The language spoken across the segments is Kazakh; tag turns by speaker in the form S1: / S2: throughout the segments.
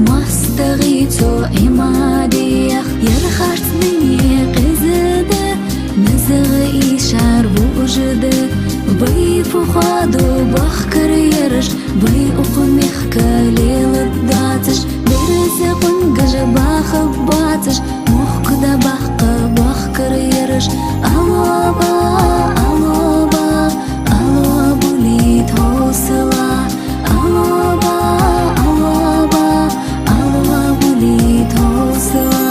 S1: мастығиту имадиях ерхартсныне қызыды нызығы ишар вужыды бый пухаду бахкар ерыш бый уқумех калелы датыш берзе құнгыжы бахып батыш мухкуда бахка бахкар ерыш алоба алоба алоба булит хосыла алоба алоба алоба булит хосыла.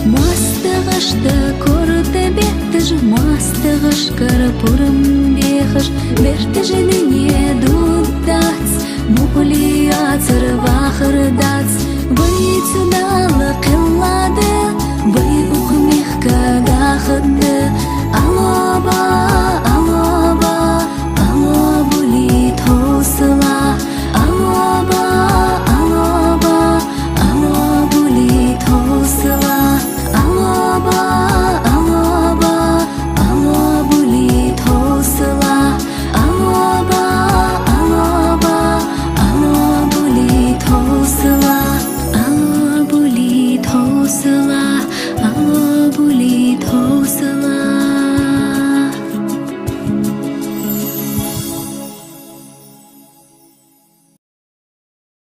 S1: Мастығышты көрді беттіж, мастығышқыр пұрым бехыш, берті женіне дұддац, мұғли ацыр вақырдац, бай цудалы қыллады, бай ұқмех кадақыды, алоба